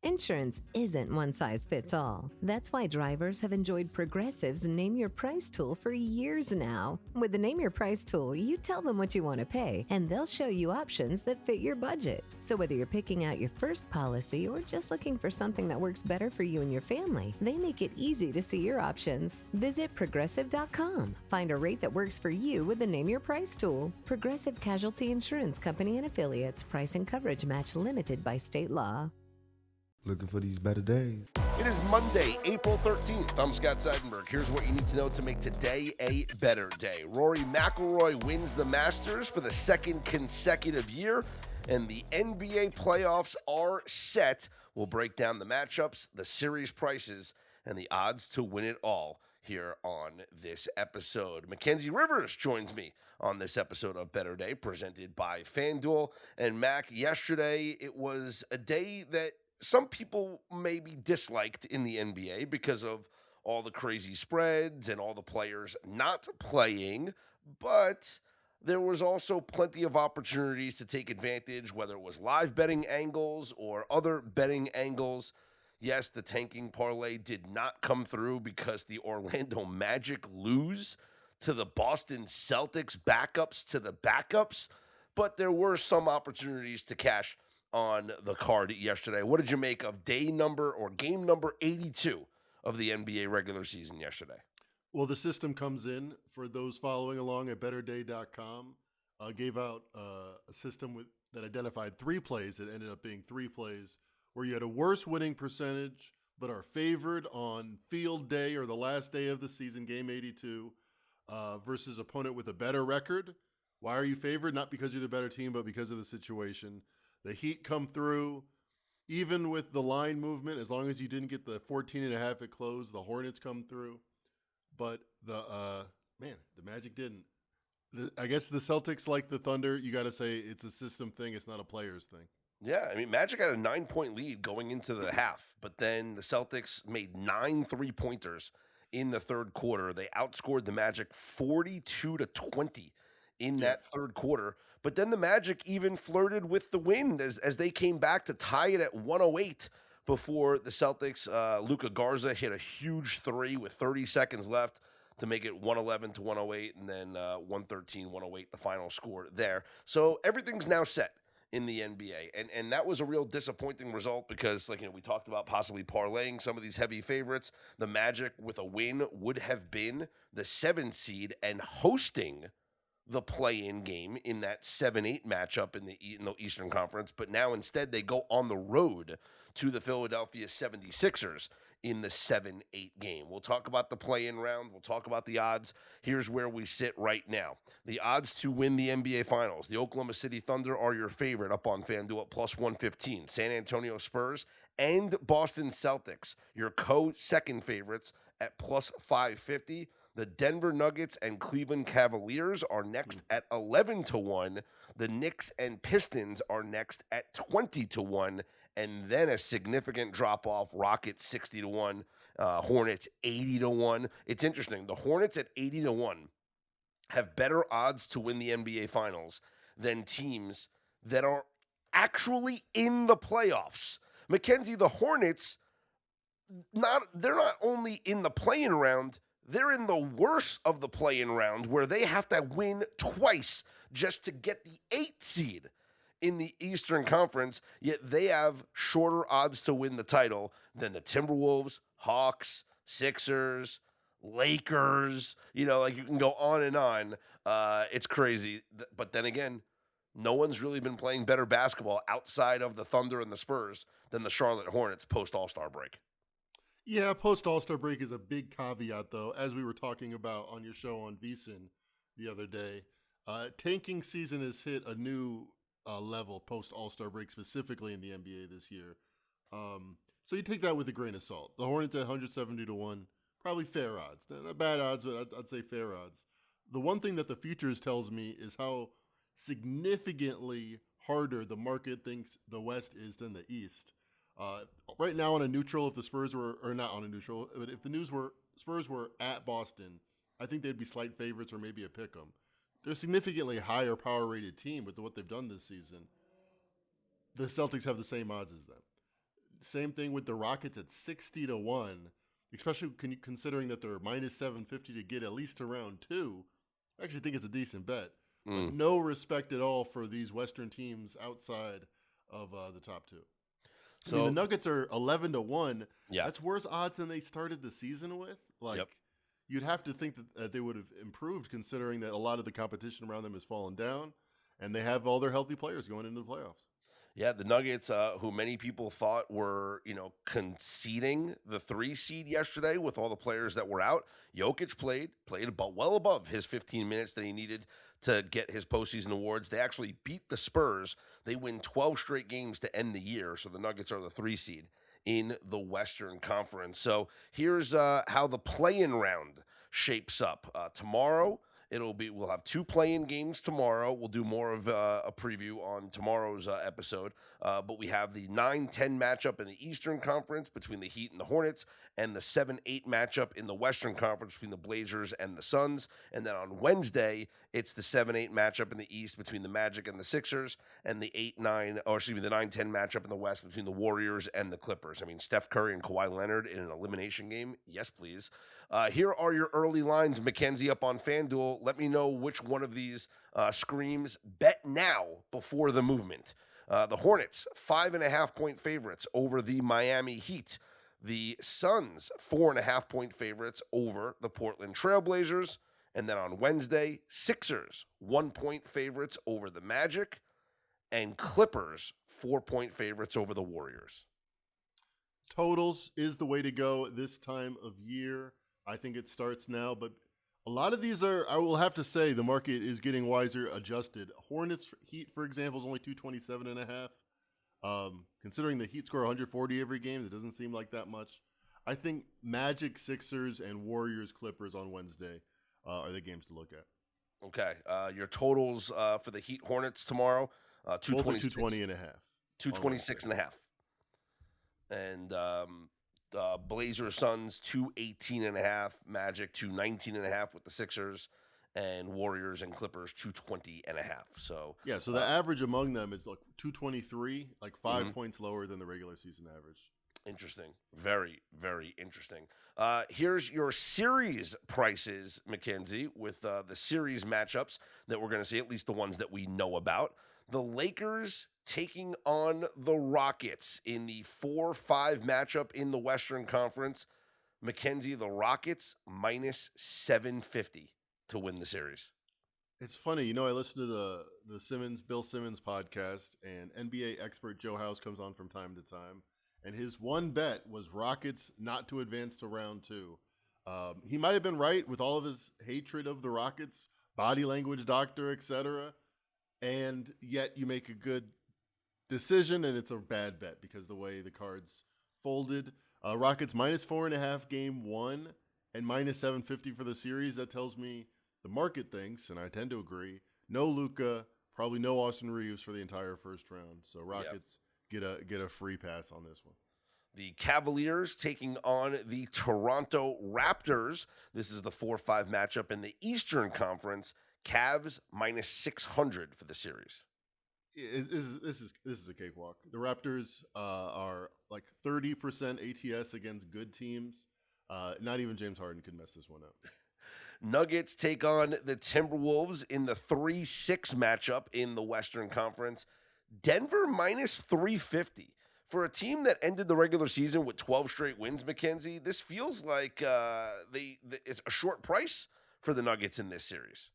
Insurance isn't one size fits all. That's why drivers have enjoyed Progressive's Name Your Price tool for years now. With the Name Your Price tool, you tell them what you want to pay, and they'll show you options that fit your budget. So whether you're picking out your first policy or just looking for something that works better for you and your family, they make it easy to see your options. Visit Progressive.com. Find a rate that works for you with the Name Your Price tool. Progressive Casualty Insurance Company and Affiliates. Price and coverage match limited by state law. Looking for these better days. It is Monday, April 13th. I'm Scott Seidenberg. Here's what you need to know to make today a better day. Rory McIlroy wins the Masters for the second consecutive year, and the NBA playoffs are set. We'll break down the matchups, the series prices, and the odds to win it all here on this episode. Mackenzie Rivers joins me on this episode of Better Day, presented by FanDuel. And Mac, yesterday it was a day that some people maybe disliked in the NBA because of all the crazy spreads and all the players not playing, but there was also plenty of opportunities to take advantage, whether it was live betting angles or other betting angles. Yes, the tanking parlay did not come through because the Orlando Magic lose to the Boston Celtics backups to the backups, but there were some opportunities to cash on the card yesterday. What did you make of game number 82 of the NBA regular season yesterday? Well, the system comes in for those following along at betterday.com. Gave out a system that identified 3 plays. It ended up being 3 plays where you had a worse winning percentage but are favored on field day or the last day of the season, game 82, versus opponent with a better record. Why are you favored? Not because you're the better team, but because of the situation. The Heat come through, even with the line movement, as long as you didn't get the 14.5 at close, the Hornets come through. But the Magic didn't. I guess the Celtics, like the Thunder, you got to say it's a system thing. It's not a players thing. Yeah, I mean, Magic had a 9-point lead going into the half, but then the Celtics made 9 3-pointers in the third quarter. They outscored the Magic 42-20 in that third quarter. But then the Magic even flirted with the win as they came back to tie it at 108 before the Celtics. Luka Garza hit a huge 3 with 30 seconds left to make it 111-108, and then 113-108, the final score there. So everything's now set in the NBA. And that was a real disappointing result because, we talked about possibly parlaying some of these heavy favorites. The Magic with a win would have been the 7th seed and hosting the play-in game in that 7-8 matchup in the Eastern Conference, but now instead they go on the road to the Philadelphia 76ers in the 7-8 game. We'll talk about the play-in round. We'll talk about the odds. Here's where we sit right now. The odds to win the NBA Finals. The Oklahoma City Thunder are your favorite up on FanDuel at plus 115. San Antonio Spurs and Boston Celtics, your co-second favorites at plus 550. The Denver Nuggets and Cleveland Cavaliers are next at 11-1. The Knicks and Pistons are next at 20-1. And then a significant drop-off, Rockets 60-1, Hornets 80-1. It's interesting. The Hornets at 80-1 have better odds to win the NBA Finals than teams that are actually in the playoffs. Mackenzie, the Hornets, they're not only in the play-in round, they're in the worst of the play-in round where they have to win twice just to get the 8th seed in the Eastern Conference, yet they have shorter odds to win the title than the Timberwolves, Hawks, Sixers, Lakers. You can go on and on. It's crazy. But then again, no one's really been playing better basketball outside of the Thunder and the Spurs than the Charlotte Hornets post-All-Star break. Yeah, post-All-Star break is a big caveat, though. As we were talking about on your show on VSiN the other day, tanking season has hit a new level post-All-Star break, specifically in the NBA this year. So you take that with a grain of salt. The Hornets at 170-1, probably fair odds. Not bad odds, but I'd say fair odds. The one thing that the futures tells me is how significantly harder the market thinks the West is than the East. Right now on a neutral, if the Spurs were, or not on a neutral, but if the Spurs were at Boston, I think they'd be slight favorites or maybe a pick 'em. They're a significantly higher power rated team with what they've done this season. The Celtics have the same odds as them. same thing with the Rockets at 60-1, especially considering that they're minus 750 to get at least to round 2. I actually think it's a decent bet. But no respect at all for these Western teams outside of the top 2. So, I mean, the Nuggets are 11-1. Yeah. That's worse odds than they started the season with. You'd have to think that they would have improved, considering that a lot of the competition around them has fallen down, and they have all their healthy players going into the playoffs. Yeah, the Nuggets, who many people thought were, conceding the 3 seed yesterday with all the players that were out. Jokic played well above his 15 minutes that he needed to get his postseason awards. They actually beat the Spurs. They win 12 straight games to end the year, so the Nuggets are the 3 seed in the Western Conference. So here's how the play-in round shapes up. Tomorrow, we'll have 2 play-in games tomorrow. We'll do more of a preview on tomorrow's episode. But we have the 9-10 matchup in the Eastern Conference between the Heat and the Hornets, and the 7-8 matchup in the Western Conference between the Blazers and the Suns. And then on Wednesday, it's the 7-8 matchup in the East between the Magic and the Sixers, and the 9-10 matchup in the West between the Warriors and the Clippers. I mean, Steph Curry and Kawhi Leonard in an elimination game? Yes, please. Here are your early lines, Mackenzie, up on FanDuel. Let me know which one of these screams bet now before the movement. The Hornets, 5.5-point favorites over the Miami Heat. The Suns, 4.5-point favorites over the Portland Trailblazers. And then on Wednesday, Sixers, 1-point favorites over the Magic. And Clippers, 4-point favorites over the Warriors. Totals is the way to go this time of year. I think it starts now, but a lot of these I will have to say, the market is getting wiser, adjusted. Hornets Heat, for example, is only 227.5. Considering the Heat score 140 every game, it doesn't seem like that much. I think Magic, Sixers, and Warriors, Clippers on Wednesday are the games to look at. Okay. Your totals for the Heat Hornets tomorrow, 226. 220.5. 226.5. And Blazers Suns 218.5, Magic 219.5 with the Sixers, and Warriors and Clippers 220.5. So yeah, so the average among them is like 223, like 5 points lower than the regular season average. Interesting. Very, very interesting. Here's your series prices, Mackenzie, with the series matchups that we're going to see, at least the ones that we know about. The Lakers taking on the Rockets in the 4-5 matchup in the Western Conference. Mackenzie, the Rockets minus 750 to win the series. It's funny, I listened to the Bill Simmons podcast, and NBA expert Joe House comes on from time to time, and his one bet was Rockets not to advance to round 2. He might have been right with all of his hatred of the Rockets, body language doctor, etc., and yet you make a good decision, and it's a bad bet because the way the cards folded. Rockets minus 4.5 game 1 and minus 750 for the series. That tells me the market thinks, and I tend to agree, no Luka, probably no Austin Reeves for the entire first round. So Rockets get a free pass on this one. The Cavaliers taking on the Toronto Raptors. This is the 4-5 matchup in the Eastern Conference. Cavs minus 600 for the series. This is a cakewalk. The Raptors are like 30% ATS against good teams. Not even James Harden could mess this one up. Nuggets take on the Timberwolves in the 3-6 matchup in the Western Conference. Denver minus 350. For a team that ended the regular season with 12 straight wins, Mackenzie, this feels like it's a short price for the Nuggets in this series.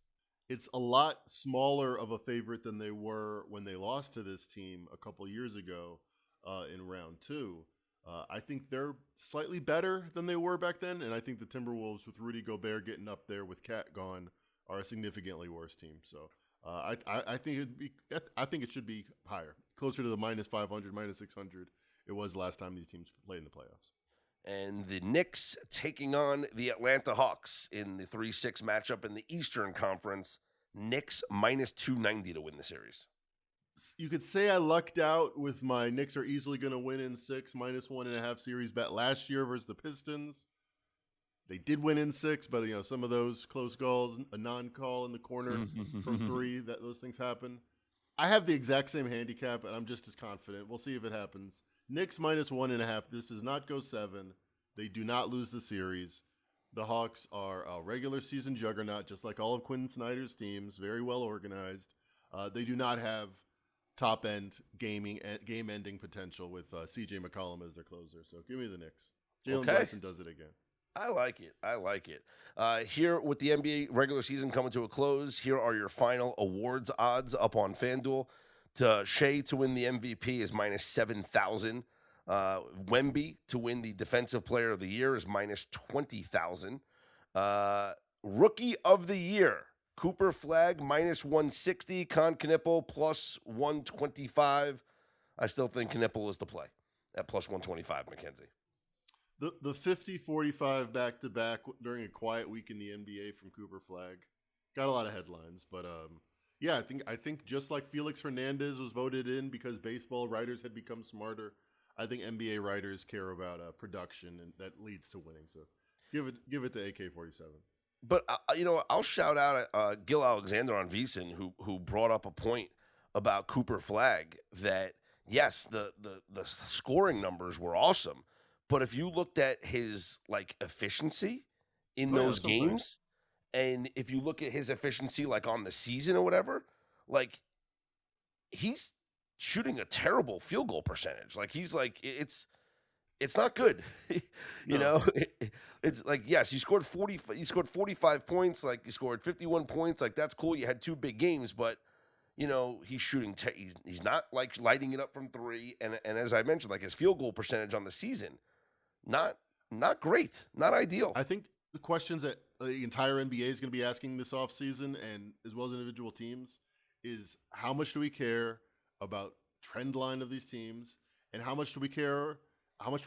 It's a lot smaller of a favorite than they were when they lost to this team a couple years ago in round 2. I think they're slightly better than they were back then, and I think the Timberwolves with Rudy Gobert getting up there with Cat gone are a significantly worse team. So I think it should be higher, closer to the minus 500, minus 600 it was last time these teams played in the playoffs. And the Knicks taking on the Atlanta Hawks in the 3-6 matchup in the Eastern Conference. Knicks minus 290 to win the series. You could say I lucked out with my Knicks are easily going to win in 6, minus 1.5 series bet last year versus the Pistons. They did win in 6, but some of those close goals, a non-call in the corner from 3, those things happen. I have the exact same handicap, and I'm just as confident. We'll see if it happens. Knicks minus 1.5. This does not go 7. They do not lose the series. The Hawks are a regular season juggernaut, just like all of Quinn Snyder's teams, very well organized. They do not have top-end game-ending potential with C.J. McCollum as their closer. So give me the Knicks. Jalen Brunson does it again. I like it. Here with the NBA regular season coming to a close, here are your final awards odds up on FanDuel. Shea to win the MVP is minus 7,000. Wemby to win the Defensive Player of the Year is minus 20,000. Rookie of the Year, Cooper Flag minus 160. Con Knippel plus 125. I still think Knippel is the play at plus 125, Mackenzie. The 50-45 back-to-back during a quiet week in the NBA from Cooper Flag got a lot of headlines, but yeah, I think just like Felix Hernandez was voted in because baseball writers had become smarter, I think NBA writers care about production, and that leads to winning. So give it to AK-47. But I'll shout out Gil Alexander on VSiN who brought up a point about Cooper Flag that yes, the scoring numbers were awesome. But if you looked at his efficiency in those games, and if you look at his efficiency on the season or whatever, he's shooting a terrible field goal percentage. It's not good. you know, it's yes, you scored 45 points, you scored 51 points, that's cool. You had 2 big games, but he's shooting. He's not lighting it up from 3, and as I mentioned, his field goal percentage on the season. Not great, not ideal. I think the questions that the entire NBA is going to be asking this offseason, and as well as individual teams, is how much do we care about trend line of these teams, and how much do we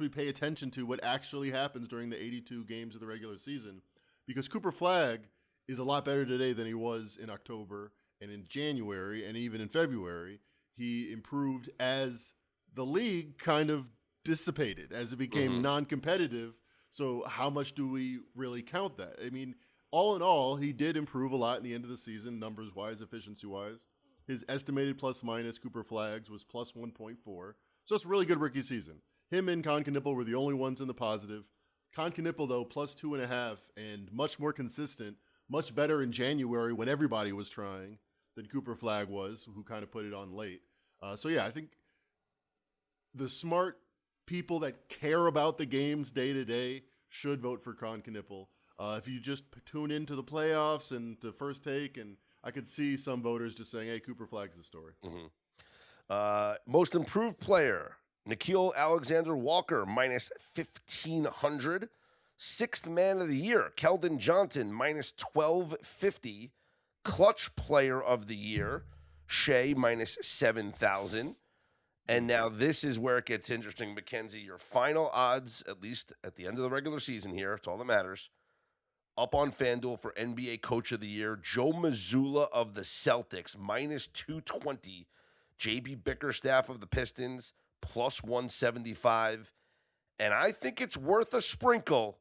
pay attention to what actually happens during the 82 games of the regular season? Because Cooper Flag is a lot better today than he was in October and in January and even in February. He improved as the league kind of dissipated, as it became non-competitive. So how much do we really count that? I mean, all in all, he did improve a lot in the end of the season, numbers-wise, efficiency-wise. His estimated plus-minus Cooper Flags was plus 1.4. So it's a really good rookie season. Him and Con Knippel were the only ones in the positive. Con Knippel, though, plus 2.5 and much more consistent, much better in January when everybody was trying than Cooper Flag was, who kind of put it on late. So yeah, I think the smart people that care about the games day to day should vote for Con Knippel. If you just tune into the playoffs and to First Take, and I could see some voters just saying, hey, Cooper Flag's the story. Most improved player, Nickeil Alexander-Walker, minus 1,500. Sixth man of the year, Keldon Johnson, minus 1,250. Clutch player of the year, Shea, minus 7,000. And now this is where it gets interesting, Mackenzie. Your final odds, at least at the end of the regular season here, it's all that matters, up on FanDuel for NBA Coach of the Year, Joe Mazzulla of the Celtics, minus 220. JB Bickerstaff of the Pistons, plus 175. And I think it's worth a sprinkle,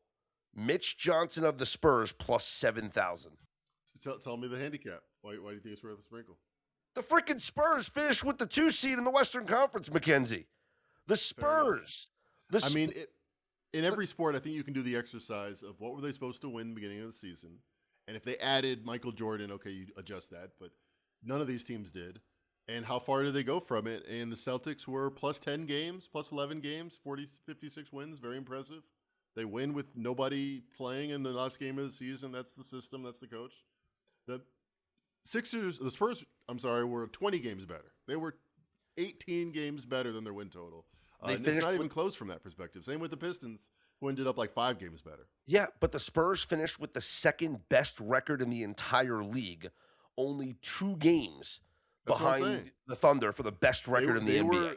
Mitch Johnson of the Spurs, plus 7,000. Tell me the handicap. Why do you think it's worth a sprinkle? The freaking Spurs finished with the 2 seed in the Western Conference, Mackenzie. The Spurs. In every sport, I think you can do the exercise of what were they supposed to win in the beginning of the season. And if they added Michael Jordan, okay, you adjust that. But none of these teams did. And how far did they go from it? And the Celtics were plus 10 games, plus 11 games, 56 wins. Very impressive. They win with nobody playing in the last game of the season. That's the system. That's the coach. The Spurs, were 20 games better. They were 18 games better than their win total. It's not even close from that perspective. Same with the Pistons, who ended up 5 games better. Yeah, but the Spurs finished with the second best record in the entire league, only 2 games behind the Thunder for the best record in the NBA. Were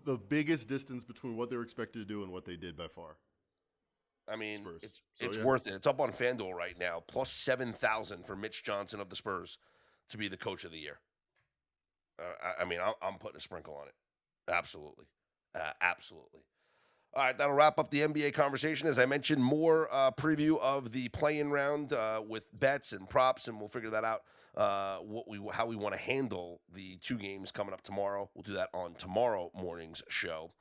the biggest distance between what they were expected to do and what they did by far. I mean, it's worth it. It's up on FanDuel right now, plus 7,000 for Mitch Johnson of the Spurs to be the Coach of the Year. I'm putting a sprinkle on it. Absolutely. Absolutely. All right, that'll wrap up the NBA conversation. As I mentioned, more preview of the play-in round with bets and props, and we'll figure that out, how we want to handle the 2 games coming up tomorrow. We'll do that on tomorrow morning's show.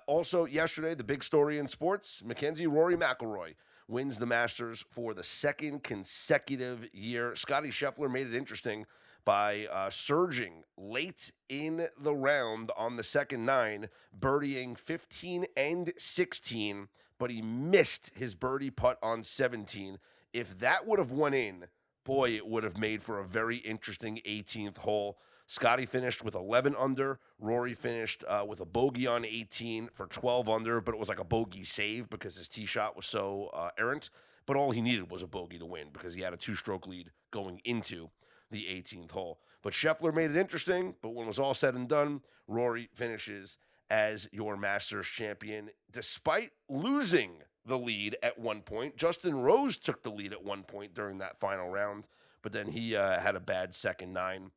Also, yesterday, the big story in sports, Rory McIlroy wins the Masters for the second consecutive year. Scotty Scheffler made it interesting by surging late in the round on the second nine, birdieing 15 and 16, but he missed his birdie putt on 17. If that would have won in, boy, it would have made for a very interesting 18th hole. Scotty finished with 11 under. Rory finished with a bogey on 18 for 12 under, but it was like a bogey save because his tee shot was so errant. But all he needed was a bogey to win because he had a 2-stroke lead going into the 18th hole. But Scheffler made it interesting, but when it was all said and done, Rory finishes as your Masters champion, despite losing the lead at one point. Justin Rose took the lead at one point during that final round, but then he had a bad second nine.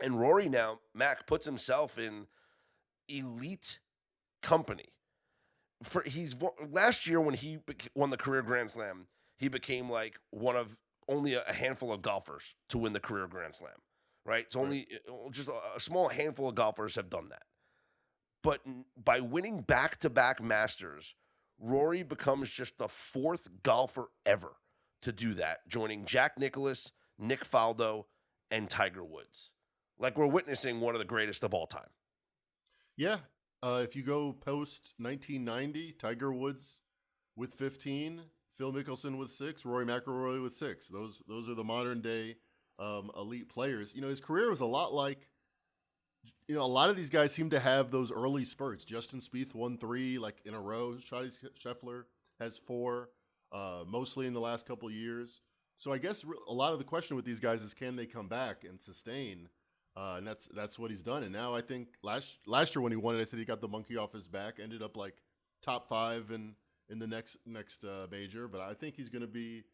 And Rory now, Mac, puts himself in elite company. Last year when he won the career Grand Slam, he became like one of only a handful of golfers to win the career Grand Slam, right? It's only just a small handful of golfers have done that. But by winning back-to-back Masters, Rory becomes just the fourth golfer ever to do that, joining Jack Nicklaus, Nick Faldo, and Tiger Woods. Like we're witnessing one of the greatest of all time. Yeah. If you go post 1990, Tiger Woods with 15, Phil Mickelson with 6, Rory McIlroy with 6. Those are the modern day elite players. His career was a lot like, a lot of these guys seem to have those early spurts. Justin Spieth won 3 like in a row. Scotty Scheffler has 4, mostly in the last couple of years. So I guess a lot of the question with these guys is, can they come back and sustain? And that's what he's done. And now I think last year when he won it, I said he got the monkey off his back. Ended up like top 5 in the next major. But I think he's going to be.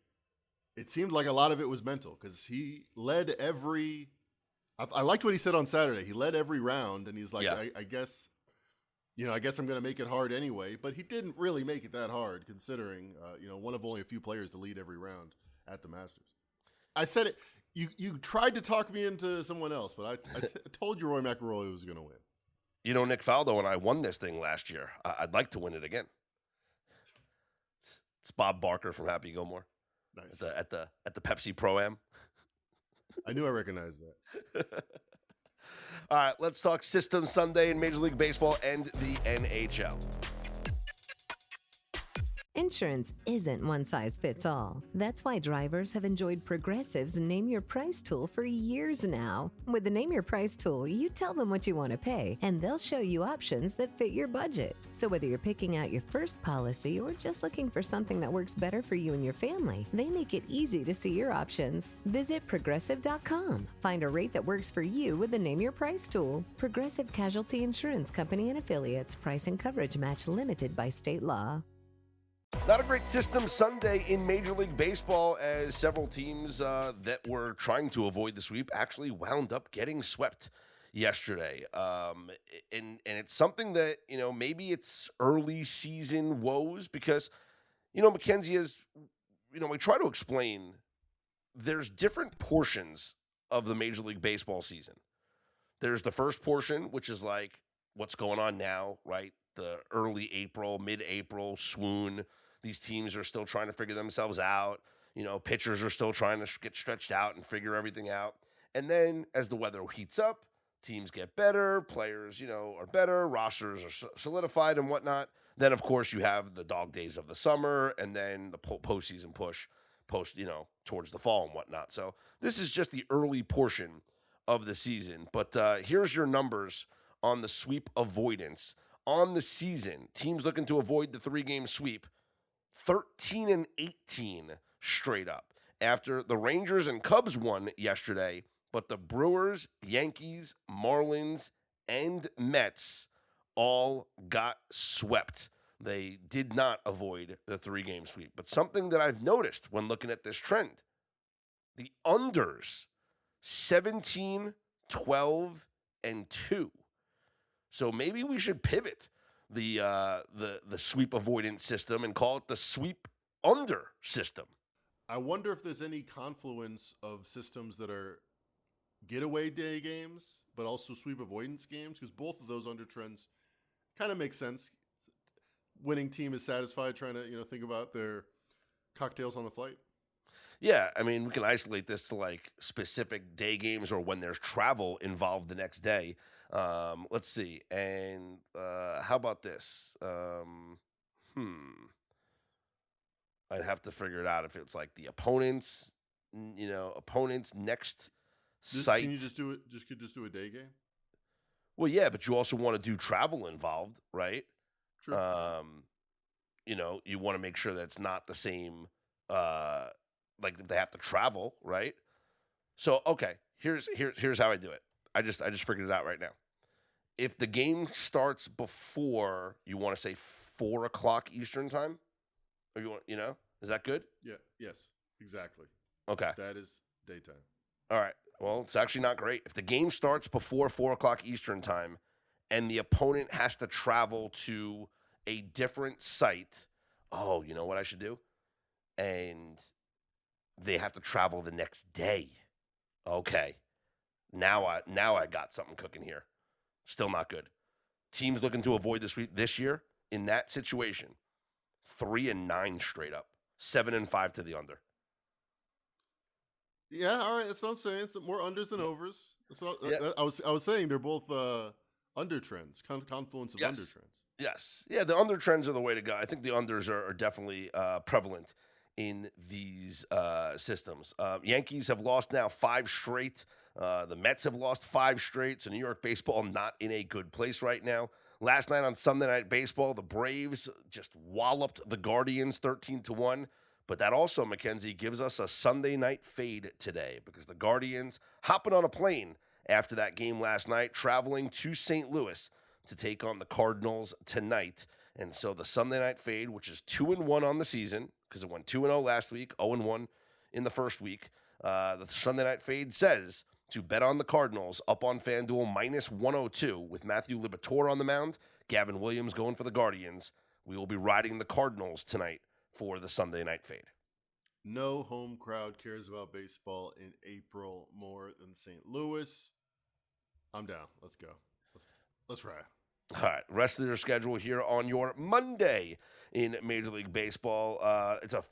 It seemed like a lot of it was mental because he led every. I liked what he said on Saturday. He led every round, and he's like, yeah. I guess I'm going to make it hard anyway. But he didn't really make it that hard, considering one of only a few players to lead every round at the Masters. I said it. You tried to talk me into someone else, but I told you Rory McIlroy was going to win. Nick Faldo and I won this thing last year. I'd like to win it again. It's Bob Barker from Happy Gilmore. Nice. At the Pepsi Pro-Am. I knew I recognized that. All right, let's talk System Sunday in Major League Baseball and the NHL. Insurance isn't one size fits all. That's why drivers have enjoyed Progressive's Name Your Price tool for years now. With the Name Your Price tool, you tell them what you want to pay, and they'll show you options that fit your budget. So whether you're picking out your first policy or just looking for something that works better for you and your family, they make it easy to see your options. Visit Progressive.com. Find a rate that works for you with the Name Your Price tool. Progressive Casualty Insurance Company and Affiliates. Price and coverage match limited by state law. Not a great System Sunday in Major League Baseball, as several teams that were trying to avoid the sweep actually wound up getting swept yesterday. And it's something that, maybe it's early season woes because, Mackenzie is, we try to explain there's different portions of the Major League Baseball season. There's the first portion, which is like what's going on now, right? The early April, mid-April swoon. These teams are still trying to figure themselves out. Pitchers are still trying to get stretched out and figure everything out. And then as the weather heats up, teams get better, players, are better, rosters are solidified and whatnot. Then, of course, you have the dog days of the summer and then the postseason push towards the fall and whatnot. So this is just the early portion of the season. But here's your numbers on the sweep avoidance. On the season, teams looking to avoid the 3-game sweep, 13-18 straight up. After the Rangers and Cubs won yesterday, but the Brewers, Yankees, Marlins, and Mets all got swept. They did not avoid the 3-game sweep. But something that I've noticed when looking at this trend, the unders, 17, 12, and 2. So maybe we should pivot the sweep avoidance system and call it the sweep under system. I wonder if there's any confluence of systems that are getaway day games, but also sweep avoidance games, because both of those under trends Kind of makes sense. Winning team is satisfied, trying to think about their cocktails on the flight. Yeah, I mean, we can isolate this to like specific day games or when there's travel involved the next day. Let's see. And how about this? I'd have to figure it out if it's like the opponent's next Can you site. just do it? Just do a day game. Well, yeah, but you also want to do travel involved, right? True. You want to make sure that it's not the same. Like if they have to travel, right? So okay, here's how I do it. I just figured it out right now. If the game starts before, you want to say 4 o'clock Eastern time, or is that good? Yeah. Yes. Exactly. Okay. That is daytime. All right. Well, it's actually not great. If the game starts before 4 o'clock Eastern time, and the opponent has to travel to a different site, oh, you know what I should do? And they have to travel the next day. Okay. Now I got something cooking here. Still not good. Teams looking to avoid this year in that situation. 3-9 straight up. 7-5 to the under. Yeah, all right. That's what I'm saying. It's more unders than overs. That's what Yeah. I was saying. They're both under trends, confluence of under trends. Yes. Yeah, the under trends are the way to go. I think the unders are definitely prevalent in these systems. Yankees have lost now 5 straight. The Mets have lost 5 straight. So New York baseball not in a good place right now. Last night on Sunday Night Baseball, the Braves just walloped the Guardians 13-1. But that also, Mackenzie, gives us a Sunday night fade today because the Guardians hopping on a plane after that game last night, traveling to St. Louis to take on the Cardinals tonight. And so the Sunday night fade, which is 2-1 on the season, because it went 2-0 last week, 0-1 in the first week. The Sunday night fade says to bet on the Cardinals up on FanDuel -102 with Matthew Liberatore on the mound, Gavin Williams going for the Guardians. We will be riding the Cardinals tonight for the Sunday night fade. No home crowd cares about baseball in April more than St. Louis. I'm down. Let's go. Let's ride. All right, rest of their schedule here on your Monday in Major League Baseball. It's a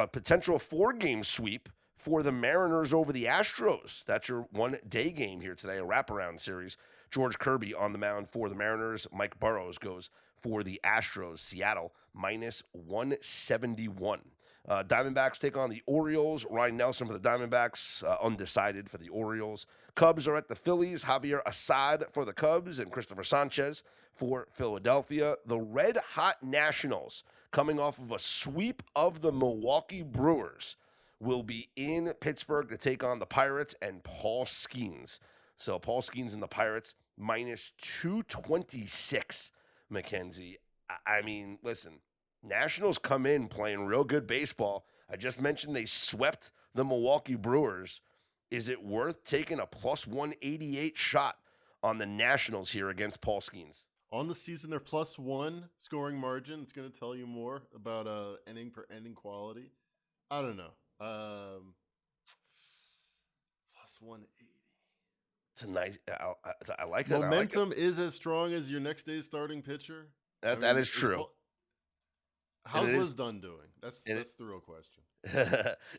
potential 4-game sweep for the Mariners over the Astros. That's your one-day game here today, a wraparound series. George Kirby on the mound for the Mariners. Mike Burrows goes for the Astros. Seattle -171. Diamondbacks take on the Orioles. Ryan Nelson for the Diamondbacks, undecided for the Orioles. Cubs are at the Phillies. Javier Assad for the Cubs and Christopher Sanchez for Philadelphia. The Red Hot Nationals, coming off of a sweep of the Milwaukee Brewers, will be in Pittsburgh to take on the Pirates and Paul Skeens. So Paul Skeens and the Pirates -226, Mackenzie. I mean, listen, Nationals come in playing real good baseball. I just mentioned they swept the Milwaukee Brewers. Is it worth taking a +188 shot on the Nationals here against Paul Skeens? On the season, they're +1 scoring margin. It's going to tell you more about inning per inning quality. I don't know. +180. It's a nice. I like it. Momentum is as strong as your next day's starting pitcher. That is true. How's Liz Dunn doing? That's the real question.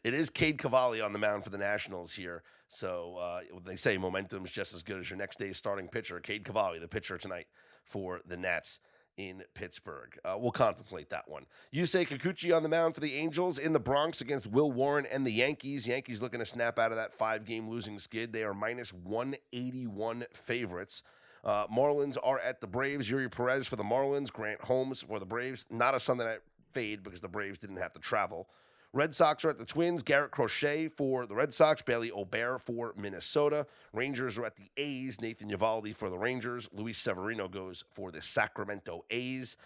It is Cade Cavalli on the mound for the Nationals here. So they say momentum is just as good as your next day's starting pitcher. Cade Cavalli, the pitcher tonight for the Nats in Pittsburgh. We'll contemplate that one. Yusei Kikuchi on the mound for the Angels in the Bronx against Will Warren and the Yankees. Yankees looking to snap out of that 5-game losing skid. They are -181 favorites. Marlins are at the Braves. Yuri Perez for the Marlins. Grant Holmes for the Braves. Not a Sunday night fade because the Braves didn't have to travel. Red Sox are at the Twins. Garrett Crochet for the Red Sox. Bailey Obear for Minnesota. Rangers are at the A's. Nathan Eovaldi for the Rangers. Luis Severino goes for the Sacramento A's.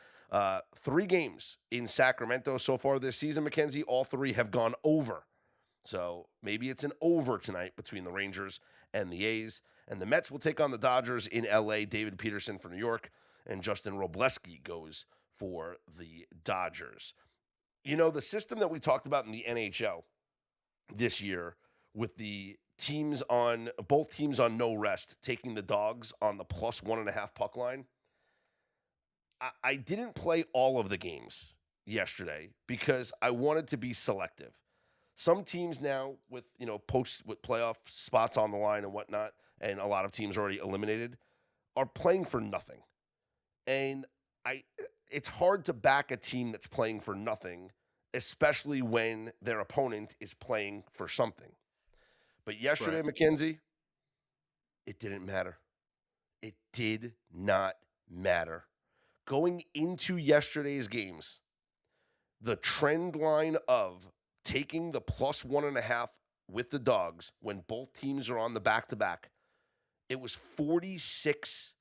3 games in Sacramento so far this season, Mackenzie. All 3 have gone over. So maybe it's an over tonight between the Rangers and the A's. And the Mets will take on the Dodgers in L.A. David Peterson for New York. And Justin Robleski goes for the Dodgers. You know, the system that we talked about in the NHL this year with the both teams on no rest, taking the Dogs on the +1.5 puck line, I didn't play all of the games yesterday because I wanted to be selective. Some teams now with post with playoff spots on the line and whatnot, and a lot of teams already eliminated, are playing for nothing. And I it's hard to back a team that's playing for nothing, especially when their opponent is playing for something. But yesterday, Right. Mackenzie, it didn't matter. It did not matter. Going into yesterday's games, the trend line of taking the plus 1.5 with the dogs when both teams are on the back to back, it was 46-12.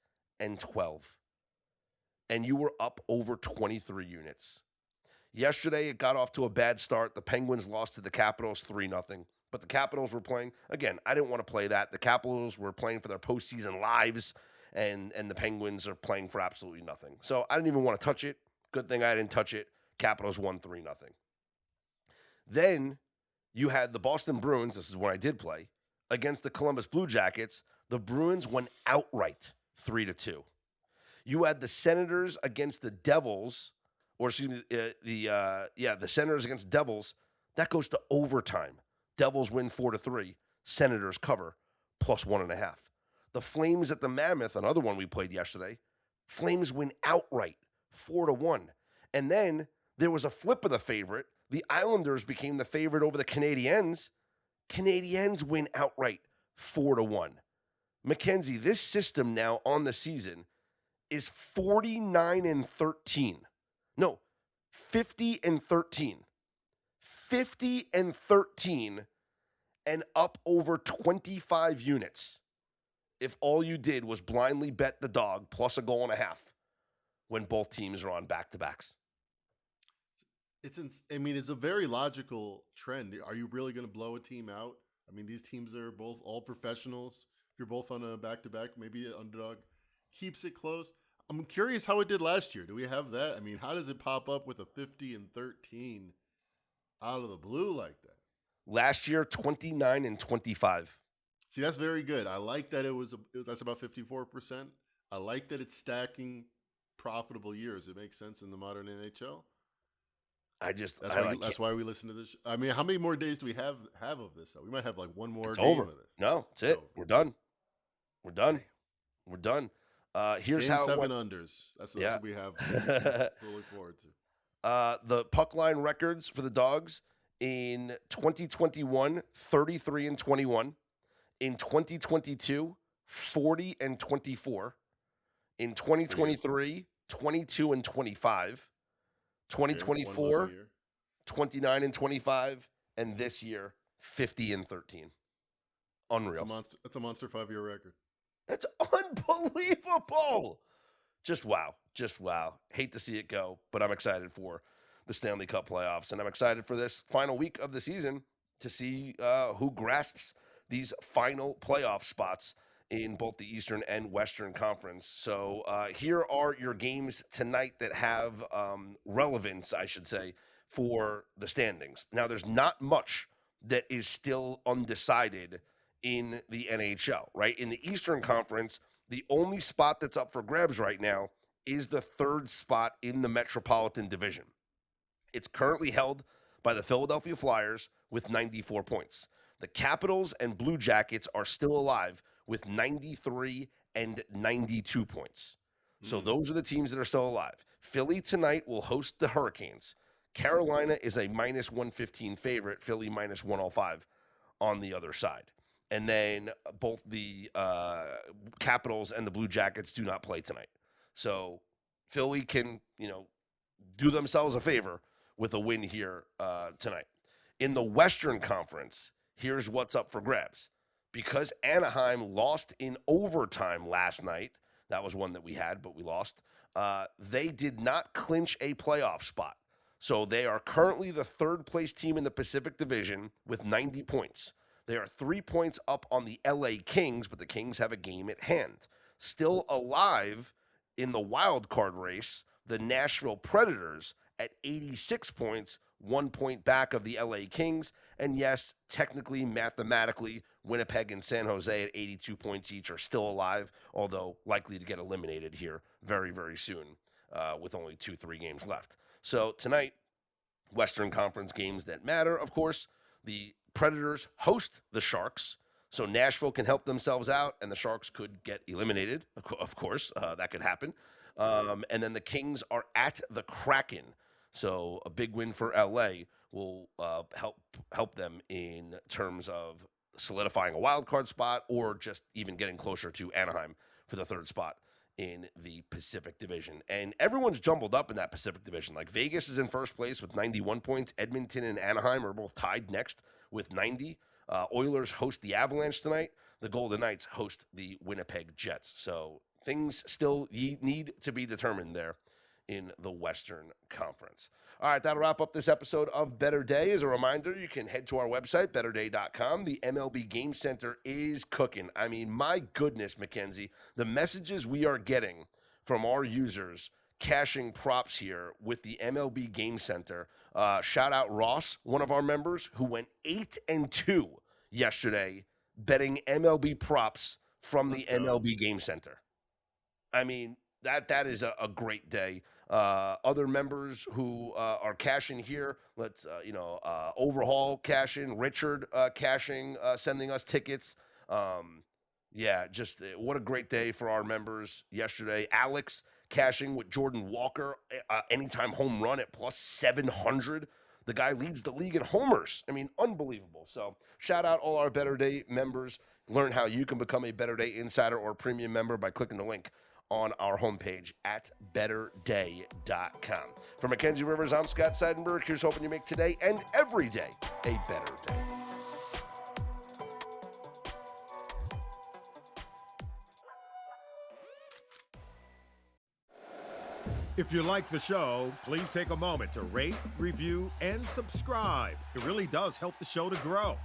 And you were up over 23 units. Yesterday, it got off to a bad start. The Penguins lost to the Capitals 3-0. But the Capitals were playing. Again, I didn't want to play that. The Capitals were playing for their postseason lives, and the Penguins are playing for absolutely nothing. So I didn't even want to touch it. Good thing I didn't touch it. Capitals won 3-0. Then you had the Boston Bruins. This is when I did play against the Columbus Blue Jackets. The Bruins went outright 3-2. You had the Senators against the Devils, or excuse me, the Senators against Devils. That goes to overtime. Devils win 4-3. Senators cover plus 1.5. The Flames at the Mammoth, another one we played yesterday. Flames win outright 4-1. And then there was a flip of the favorite. The Islanders became the favorite over the Canadiens. Canadiens win outright 4-1. Mackenzie, this system now on the season is 49-13. No, 50-13. 50-13 and up over 25 units if all you did was blindly bet the dog plus a goal and a half when both teams are on back-to-backs. It's a very logical trend. Are you really going to blow a team out? I mean, these teams are both all professionals. If you're both on a back-to-back, maybe an underdog keeps it close. I'm curious how it did last year. Do we have that? I mean, how does it pop up with a 50-13 out of the blue like that? Last year, 29-25. See, that's very good. I like that that's about 54%. I like that it's stacking profitable years. It makes sense in the modern NHL. That's why we listen to this. I mean, how many more days do we have of this? Though we might have like one more game over. of this. No, it's it. We're done. We're done. We're done. Here's Game how 7 unders. That's what we have to look forward to. The puck line records for the Dogs in 2021, 33-21. In 2022, 40-24. In 2023, 22-25. 2024, 29-25. And this year, 50-13. Unreal. That's a monster 5-year record. That's unbelievable. Just wow. Hate to see it go, but I'm excited for the Stanley Cup playoffs, and I'm excited for this final week of the season to see who grasps these final playoff spots in both the Eastern and Western Conference. So here are your games tonight that have relevance, I should say, for the standings. Now, there's not much that is still undecided in the NHL, right? In the Eastern Conference, the only spot that's up for grabs right now is the third spot in the Metropolitan Division. It's currently held by the Philadelphia Flyers with 94 points. The Capitals and Blue Jackets are still alive with 93 and 92 points. So those are the teams that are still alive. Philly tonight will host the Hurricanes. Carolina is a minus 115 favorite. Philly minus 105 on the other side. And then both the Capitals and the Blue Jackets do not play tonight. So Philly can, do themselves a favor with a win here tonight. In the Western Conference, here's what's up for grabs. Because Anaheim lost in overtime last night, that was one that we had, but we lost, they did not clinch a playoff spot. So they are currently the third-place team in the Pacific Division with 90 points. They are 3 points up on the LA Kings, but the Kings have a game at hand. Still alive in the wild card race, the Nashville Predators at 86 points, 1 point back of the LA Kings. And yes, technically, mathematically, Winnipeg and San Jose at 82 points each are still alive, although likely to get eliminated here very, very soon. with only 2-3 games left. So tonight, Western Conference games that matter, of course. The Predators host the Sharks, so Nashville can help themselves out, and the Sharks could get eliminated. Of course, that could happen. And then the Kings are at the Kraken, so a big win for LA will help them in terms of solidifying a wild card spot or just even getting closer to Anaheim for the third spot in the Pacific Division. And everyone's jumbled up in that Pacific Division. Like Vegas is in first place with 91 points. Edmonton and Anaheim are both tied next with 90. Oilers host the Avalanche tonight. The Golden Knights host the Winnipeg Jets. So things still need to be determined there in the Western Conference. All right, that'll wrap up this episode of Better Day. As a reminder, you can head to our website, betterday.com. The MLB Game Center is cooking. I mean, my goodness, Mackenzie, the messages we are getting from our users cashing props here with the MLB Game Center. Shout out Ross, one of our members, who went 8-2 yesterday betting MLB props from the MLB Game Center. I mean, that is a great day. Other members who are cashing here, let's Overhaul cashing, Richard cashing, sending us tickets. Just what a great day for our members yesterday. Alex cashing with Jordan Walker, anytime home run at plus 700. The guy leads the league in homers. I mean, unbelievable. So shout out all our Better Day members. Learn how you can become a Better Day insider or premium member by clicking the link on our homepage at betterday.com. For Mackenzie Rivers, I'm Scott Seidenberg. Here's hoping you make today and every day a better day. If you like the show, please take a moment to rate, review, and subscribe. It really does help the show to grow.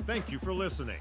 Thank you for listening.